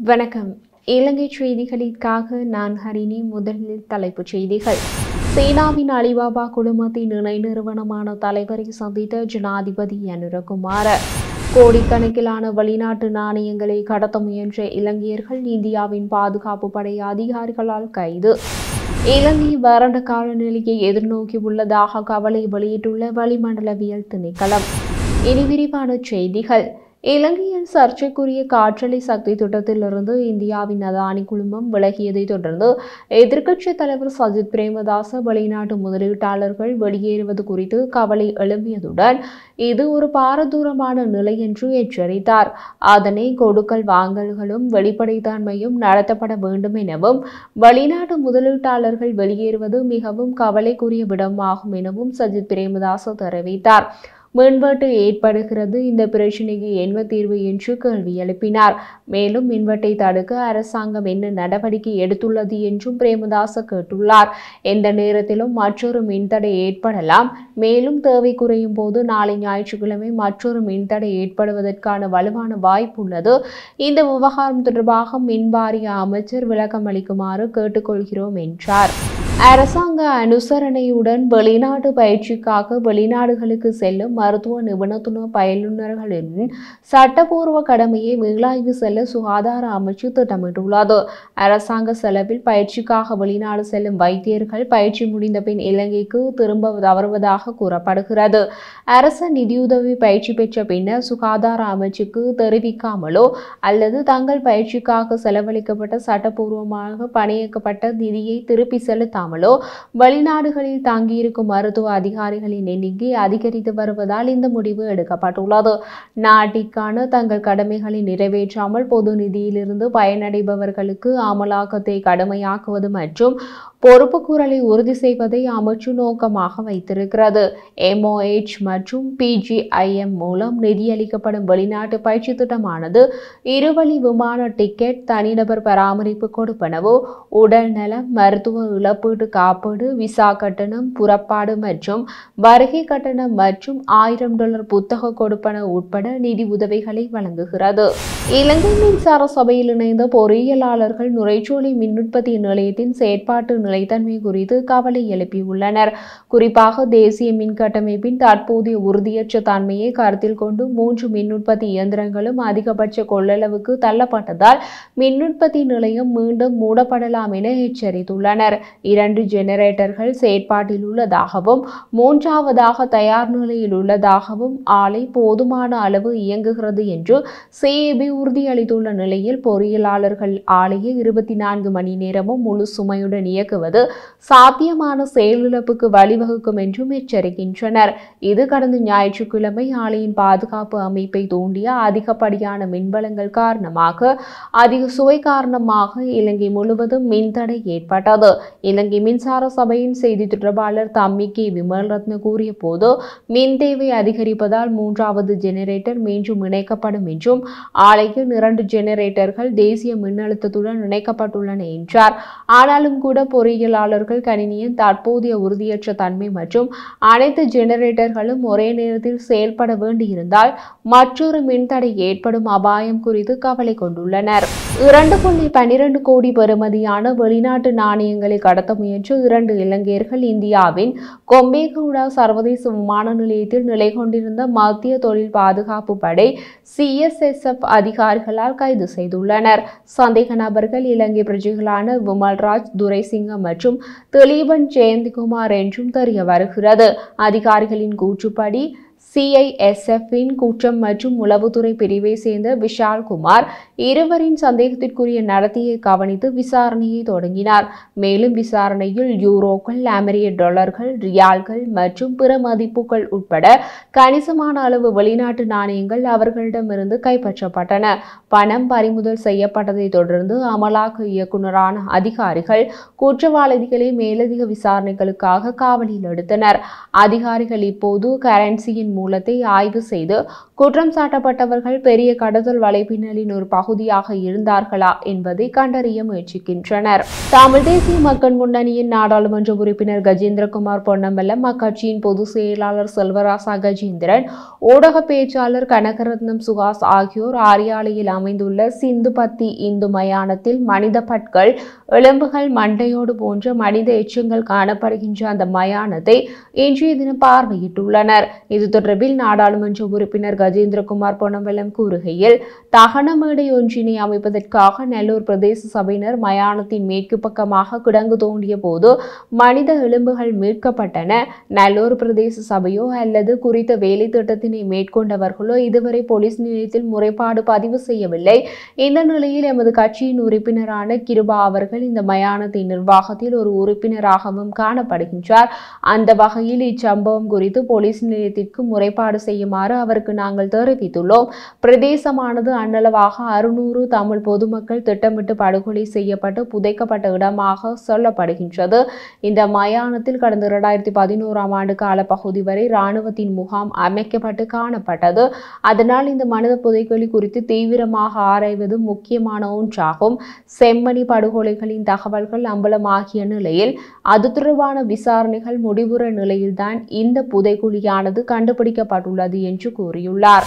வணக்கம். இலங்கை செய்திகளுக்காக நான் ஹரிணி. முதலில் தலைப்புச் செய்திகள். சீனாவின் அலிபாபா குழுமத்தின் இணை நிறுவனமான தலைவரை சந்தித்த ஜனாதிபதி அனுரகுமார. கோடிக்கணக்கிலான வெளிநாட்டு நாணயங்களை கடத்த முயன்ற இலங்கையர்கள் இந்தியாவின் பாதுகாப்பு படை அதிகாரிகளால் கைது. இலங்கை வறண்ட காலநிலையை எதிர்நோக்கியுள்ளதாக கவலை வெளியிட்டுள்ள வளிமண்டலவியல் திணைக்களம். இனி விரிவான செய்திகள். இலங்கையின் சர்ச்சைக்குரிய காற்றலை சக்தி திட்டத்திலிருந்து இந்தியாவின் அதானி குழுமம் விலகியதை தொடர்ந்து எதிர்க்கட்சித் தலைவர் சஜித் பிரேமதாச வெளிநாட்டு முதலீட்டாளர்கள் வெளியேறுவது குறித்து கவலை எழுப்பியதுடன் இது ஒரு பாரதூரமான நிலை என்று எச்சரித்தார். அதனை கொடுக்கல் வாங்கல்களும் வெளிப்படைத்தன்மையும் நடத்தப்பட வேண்டும் எனவும் வெளிநாட்டு முதலீட்டாளர்கள் வெளியேறுவது மிகவும் கவலைக்குரிய விடமாகும் எனவும் சஜித் பிரேமதாச தெரிவித்தார். மின்வெட்டு ஏற்படுகிறது, இந்த பிரச்சினைக்கு என்ன தீர்வு என்று கேள்வி எழுப்பினார். மேலும் மின்வெட்டை தடுக்க அரசாங்கம் என்ன நடவடிக்கை எடுத்துள்ளது என்றும் பிரேமதாச கேட்டுள்ளார். எந்த நேரத்திலும் மற்றொரு மின்தடை ஏற்படலாம். மேலும் தேவை குறையும் போது நாளை ஞாயிற்றுக்கிழமை மற்றொரு மின்தடை ஏற்படுவதற்கான வலுவான வாய்ப்பு உள்ளது. இந்த விவகாரம் தொடர்பாக மின்வாரிய அமைச்சர் விளக்கம் அளிக்குமாறு கேட்டுக்கொள்கிறோம் என்றார். அரசாங்க அனுசரணையுடன் வெளிநாட்டு பயிற்சிக்காக வெளிநாடுகளுக்கு செல்லும் மருத்துவ நிபுணத்துவ பயிலுநர்களின் சட்டப்பூர்வ கடமையை மீளாய்வு செல்ல சுகாதார அமைச்சு திட்டமிட்டுள்ளது. அரசாங்க செலவில் பயிற்சிக்காக வெளிநாடு செல்லும் வைத்தியர்கள் பயிற்சி முடிந்த பின் இலங்கைக்கு திரும்ப தவறுவதாக கூறப்படுகிறது. அரச நிதியுதவி பயிற்சி பெற்ற பின்னர் சுகாதார அமைச்சுக்கு தெரிவிக்காமலோ அல்லது தங்கள் பயிற்சிக்காக செலவழிக்கப்பட்ட சட்டப்பூர்வமாக பணியாக்கப்பட்ட நிதியை திருப்பி செலுத்தாமல் வெளிநாடுகளில் தங்கியிருக்கும் மருத்துவ அதிகாரிகளின் எண்ணிக்கை அதிகரித்து வருவதால் இந்த முடிவு எடுக்கப்பட்டுள்ளது. நாட்டிற்கான தங்கள் கடமைகளை நிறைவேற்றாமல் பொது நிதியிலிருந்து பயனடைபவர்களுக்கு அமலாக்கத்தை கடுமையாக்குவது மற்றும் பொறுப்புக்கூறலை உறுதி செய்வதை அமைச்சு நோக்கமாக வைத்திருக்கிறது. MOH மற்றும் PGIM மூலம் நிதியளிக்கப்படும் வெளிநாட்டு பயிற்சி திட்டமானது இருவழி விமான டிக்கெட், தனிநபர் பராமரிப்பு கொடுப்பனவு, உடல் நலம், மருத்துவ இழப்பீட்டு காப்பீடு, விசா கட்டணம், புறப்பாடு மற்றும் வருகை கட்டணம் மற்றும் $1000 புத்தக கொடுப்பனவு உட்பட நிதி உதவிகளை வழங்குகிறது. இலங்கை மின்சார சபையில் இணைந்த பொறியியலாளர்கள் நுரைச்சோலை மின்னுற்பத்தி நிலையத்தின் செயற்பாட்டு நிலைத்தன்மை குறித்து கவலை எழுப்பியுள்ளனர். குறிப்பாக தேசிய மின் கட்டமைப்பின் தற்போதைய உறுதியற்ற தன்மையை கருத்தில் கொண்டு 3 மின் உற்பத்தி இயந்திரங்களும் அதிகபட்ச கொள்ளளவுக்கு தள்ளப்பட்டதால் மின் உற்பத்தி நிலையம் மீண்டும் மூடப்படலாம் என எச்சரித்துள்ளனர். 2 ஜெனரேட்டர்கள் செயற்பாட்டில் உள்ளதாகவும் 3வதாக தயார் நிலையில் உள்ளதாகவும் ஆலை போதுமான அளவு இயங்குகிறது என்று CAB உறுதியளித்துள்ள நிலையில் பொறியியலாளர்கள் ஆலையை 24 மணி நேரமும் முழு சுமையுடன் இயக்குவது சாத்தியமான செயலிழப்புக்கு வழிவகுக்கும் என்றும் எச்சரிக்கின்றனர். இது கடந்த ஞாயிற்றுக்கிழமை ஆலையின் பாதுகாப்பு அமைப்பை தூண்டிய அதிகப்படியான மின்வளங்கள் காரணமாக அதிக சுவை காரணமாக இலங்கை முழுவதும் மின்தடை ஏற்பட்டது. இலங்கை மின்சார சபையின் செய்தி தொடர்பாளர் தம்மிகே விமல்ரத்ன கூறிய போது மின் தேவை அதிகரிப்பதால் 3வது ஜெனரேட்டர் மீண்டும் இணைக்கப்படும் என்றும் ஆலையில் 2 ஜெனரேட்டர்கள் தேசிய மின்னழுத்தத்துடன் இணைக்கப்பட்டுள்ளன என்றார். ஆனாலும் கூட பொறியியலாளர்கள் கணினியின் தற்போதைய உறுதியற்ற தன்மை மற்றும் அனைத்து ஜெனரேட்டர்களும் ஒரே நேரத்தில் செயல்பட வேண்டியிருந்தால் மற்றொரு மின்தடை ஏற்படும் அபாயம் குறித்து கவலை கொண்டுள்ளனர். 2.12 கோடி பெறுமதியான வெளிநாட்டு நாணயங்களை கடத்த முயன்ற 2 இலங்கையர்கள் இந்தியாவின் கொம்பேகவுடா சர்வதேச விமான நிலையத்தில் நிலை கொண்டிருந்த மத்திய தொழில் பாதுகாப்பு படை CSSF அதிகாரிகளால் கைது செய்துள்ளனர். சந்தேக நபர்கள் இலங்கை பிரஜைகளான விமல்ராஜ், துரைசிங்கம் மற்றும் திலீபன் ஜெயந்திகுமார் என்றும் தெரிய வருகிறது. அதிகாரிகளின் கூற்றுப்படி CISF-இன் குற்றம் மற்றும் உளவுத்துறை பிரிவை சேர்ந்த விஷால்குமார் இருவரின் சந்தேகத்திற்குரிய நடத்தையை கவனித்து விசாரணையை தொடங்கினார். மேலும் விசாரணையில் யூரோக்கள், அமெரிக்க டாலர்கள், ரியால்கள் மற்றும் பிற மதிப்புகள் உட்பட கணிசமான அளவு வெளிநாட்டு நாணயங்கள் அவர்களிடமிருந்து கைப்பற்றப்பட்டன. பணம் பறிமுதல் செய்யப்பட்டதை தொடர்ந்து அமலாக்க இயக்குநரான அதிகாரிகள் குற்றவாளிகளை மேலதிக விசாரணைகளுக்காக காவலில் எடுத்தனர். அதிகாரிகள் இப்போது கரன்சியின் மூலத்தை ஆய்வு செய்து குற்றம் சாட்டப்பட்டவர்கள் பெரிய கடத்தல் வலைப்பின்னலின் ஒரு பகுதியாக இருந்தார்களா என்பதை கண்டறிய முயற்சிக்கின்றனர். தமிழ் தேசிய மக்கள் முன்னணியின் நாடாளுமன்ற உறுப்பினர் கஜேந்திரகுமார் பொன்னம்பலம், அக்கட்சியின் பொதுச் செயலாளர் செல்வராசா கஜேந்திரன், ஊடக பேச்சாளர் கனகரத்னம் சுகாஸ் ஆகியோர் ஆரியாலையில் அமைந்துள்ள சிந்துபத்தி இந்து மயானத்தில் மனித பற்கள், எலும்புகள், மண்டையோடு போன்ற மனித எச்சங்கள் காணப்படுகின்ற அந்த மயானத்தை இன்றைய தினம் பார்வையிட்டுள்ளனர். இது தொடர்பில் நாடாளுமன்ற உறுப்பினர் கஜேந்திரகுமார் பொன்னம்பலம் கூறுகையில், தகன மேடை ஒன்றினை அமைப்பதற்காக நெல்லூர் பிரதேச சபையினர் மயானத்தின் மேற்கு பக்கமாக கிடங்கு தோண்டிய போது மனித எலும்புகள் மீட்கப்பட்டன. நெல்லூர் பிரதேச சபையோ அல்லது குறித்த வேலை திட்டத்தினை மேற்கொண்டவர்களோ இதுவரை போலீஸ் நிலையத்தில் முறைப்பாடு பதிவு செய்யவில்லை. இந்த நிலையில் எமது கட்சியின் உறுப்பினரான கிருபா அவர்கள் இந்த மயானத்தின் நிர்வாகத்தில் ஒரு உறுப்பினராகவும் காணப்படுகின்றார். அந்த வகையில் இச்சம்பவம் குறித்து போலீஸ் நிலையத்திற்கு முறைப்பாடு செய்யுமாறு அவருக்கு நாங்கள் தெரிவித்துள்ளோம். பிரதேசமானது அன்னளவாக 600 தமிழ் பொதுமக்கள் திட்டமிட்டு படுகொலை செய்யப்பட்டு புதைக்கப்பட்ட இடமாக சொல்லப்படுகின்றது. இந்த மயானத்தில் கடந்த 2011ஆம் ஆண்டு காலப்பகுதி வரை இராணுவத்தின் முகாம் அமைக்கப்பட்டு காணப்பட்டது. அதனால் இந்த மனித புதைக்குழி குறித்து தீவிரமாக ஆராய்வது முக்கியமான ஒன்றாகும். செம்மணி படுகொலைகளின் தகவல்கள் அம்பலமாகிய நிலையில் அது தொடர்பான விசாரணைகள் முடிவுற நிலையில்தான் இந்த புதைக்குழியானது கண்டுபிடிக்கப்பட்டுள்ளது என்று கூறியுள்ளார்.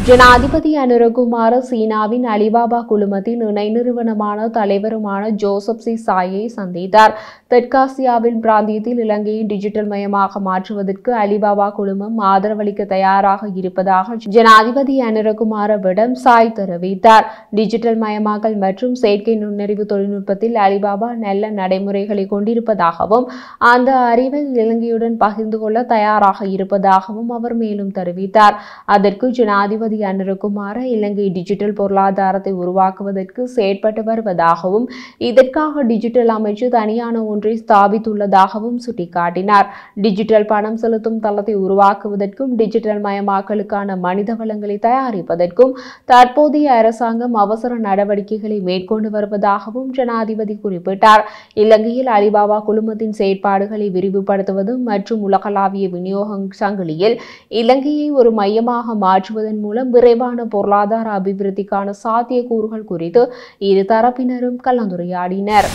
ஜனாதிபதி அனுரகுமார சீனாவின் அலிபாபா குழுமத்தின் இணை நிறுவனமான தலைவருமான ஜோசப் சி சாயை சந்தித்தார். தெற்காசியாவின் பிராந்தியத்தில் இலங்கையை டிஜிட்டல் மயமாக மாற்றுவதற்கு அலிபாபா குழுமம் ஆதரவளிக்க தயாராக இருப்பதாக ஜனாதிபதி அனுரகுமாரவிடம் சாய் தெரிவித்தார். டிஜிட்டல் மயமாக்கல் மற்றும் செயற்கை நுண்ணறிவு தொழில்நுட்பத்தில் அலிபாபா நல்ல நடைமுறைகளை கொண்டிருப்பதாகவும் அந்த அறிவை இலங்கையுடன் பகிர்ந்து கொள்ள தயாராக இருப்பதாகவும் அவர் மேலும் தெரிவித்தார். அதற்கு ஜனாதிபதி அனுரகுமார இலங்கை டிஜிட்டல் பொருளாதாரத்தை உருவாக்குவதற்கு செயற்பட்டு வருவதாகவும் இதற்காக டிஜிட்டல் அமைச்சு தனியான ஒன்றை ஸ்தாபித்துள்ளதாகவும் சுட்டிக்காட்டினார். டிஜிட்டல் பணம் செலுத்தும் தளத்தை உருவாக்குவதற்கும் டிஜிட்டல் மயமாக்கலுக்கான மனித வளங்களை தயாரிப்பதற்கும் தற்போதைய அரசாங்கம் அவசர நடவடிக்கைகளை மேற்கொண்டு வருவதாகவும் ஜனாதிபதி குறிப்பிட்டார். இலங்கையில் அலிபாபா குழுமத்தின் செயற்பாடுகளை விரிவுபடுத்துவது மற்றும் உலகளாவிய விநியோக சங்கிலியில் இலங்கையை ஒரு மையமாக மாற்றுவதன் மூலம் விரைவான பொருளாதார அபிவிருத்திக்கான சாத்தியக்கூறுகள் குறித்து இரு தரப்பினரும் கலந்துரையாடினர்.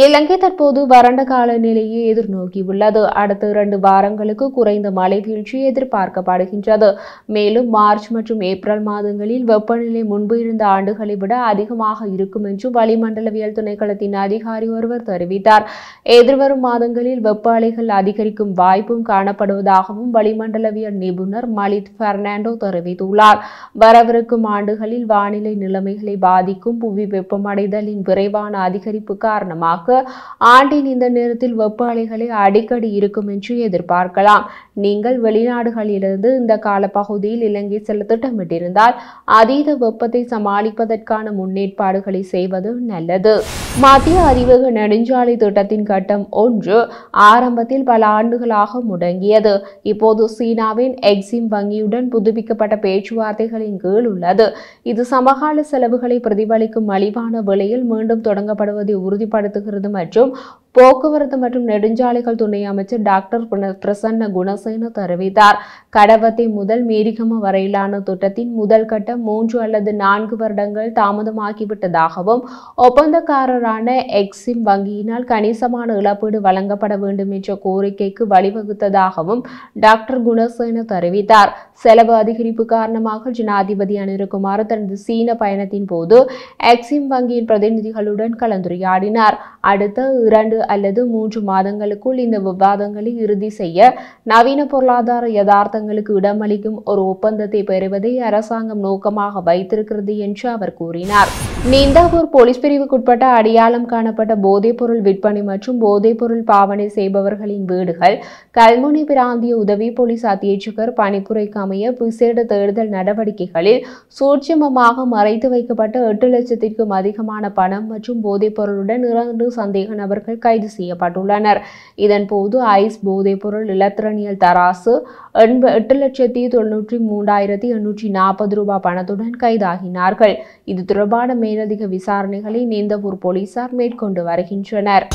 இலங்கை தற்போது வறண்ட கால நிலையை எதிர்நோக்கியுள்ளது. அடுத்த 2 வாரங்களுக்கு குறைந்த மழை வீழ்ச்சி எதிர்பார்க்கப்படுகின்றது. மேலும் மார்ச் மற்றும் ஏப்ரல் மாதங்களில் வெப்பநிலை முன்பு இருந்த ஆண்டுகளை விட அதிகமாக இருக்கும் என்று வளிமண்டலவியல் திணைக்களத்தின் அதிகாரி ஒருவர் தெரிவித்தார். எதிர்வரும் மாதங்களில் வெப்ப அலைகள் அதிகரிக்கும் வாய்ப்பும் காணப்படுவதாகவும் வளிமண்டலவியல் நிபுணர் மலித் பெர்னாண்டோ தெரிவித்துள்ளார். வரவிருக்கும் ஆண்டுகளில் வானிலை நிலைமைகளை பாதிக்கும் புவி வெப்பமடைதலின் விரைவான அதிகரிப்பு காரணமாக ஆண்டின் இந்த நேரத்தில் வெப்ப அலைகளை அடிக்கடி இருக்கும் என்று எதிர்பார்க்கலாம். நீங்கள் வெளிநாடுகளிலிருந்து இந்த கால பகுதியில் இலங்கை செல்ல திட்டமிட்டிருந்தால் அதீத வெப்பத்தை சமாளிப்பதற்கான முன்னேற்பாடுகளை செய்வது நல்லது. மத்திய அதிவேக நெடுஞ்சாலை திட்டத்தின் கட்டம் 1 ஆரம்பத்தில் பல ஆண்டுகளாக முடங்கியது. இப்போது சீனாவின் எக்ஸிம் வங்கியுடன் புதுப்பிக்கப்பட்ட பேச்சுவார்த்தைகளின் கீழ் உள்ளது. இது சமகால செலவுகளை பிரதிபலிக்கும் மலிவான விலையில் மீண்டும் தொடங்கப்படுவதை உறுதிப்படுத்துகிறது மற்றும் போக்குவரத்து மற்றும் நெடுஞ்சாலைகள் துணை அமைச்சர் டாக்டர் பிரசன்ன குணசேன தெரிவித்தார். கடவத்தை முதல் மீரிகம வரையிலான திட்டத்தின் முதல் கட்டம் 3 அல்லது 4 வருடங்கள் தாமதமாகிவிட்டதாகவும் ஒப்பந்தக்காரரான எக்ஸிம் வங்கியினால் கணிசமான இழப்பீடு வழங்கப்பட வேண்டும் என்ற கோரிக்கைக்கு வழிவகுத்ததாகவும் டாக்டர் குணசேன தெரிவித்தார். செலவு அதிகரிப்பு காரணமாக ஜனாதிபதி அனுரகுமார தனது சீன பயணத்தின் போது எக்ஸிம் வங்கியின் பிரதிநிதிகளுடன் கலந்துரையாடினார். அடுத்த 2 அல்லது 3 மாதங்களுக்குள் இந்த விவாதங்களை இறுதி செய்ய நவீன பொருளாதார யதார்த்தங்களுக்கு இடமளிக்கும் ஒரு ஒப்பந்தத்தை பெறுவதை அரசாங்கம் நோக்கமாக வைத்திருக்கிறது என்று அவர் கூறினார். நீந்தாவூர் போலீஸ் பிரிவுக்குட்பட்ட அடையாளம் காணப்பட்ட போதைப்பொருள் விற்பனை மற்றும் போதைப்பொருள் பாவனை செய்பவர்களின் வீடுகள் கல்முனை பிராந்திய உதவி போலீஸ் அத்தியட்சகர் பணிப்புரைக்கு அமைய விசேட தேடுதல் நடவடிக்கைகளில் சூட்சுமமாக மறைத்து வைக்கப்பட்ட 8 லட்சத்திற்கும் அதிகமான பணம் மற்றும் போதைப்பொருளுடன் 2 சந்தேக நபர்கள் கைது செய்யப்பட்டுள்ளனர். இதன்போது ஐஸ் போதைப்பொருள் இலத்திரனியல் தராசு 8,93,840 ரூபாய் பணத்துடன் கைதாகினார்கள். இது தொடர்பான மேலதிக விசாரணைகளை நீந்தவூர் போலீசார் மேற்கொண்டு வருகின்றனர்.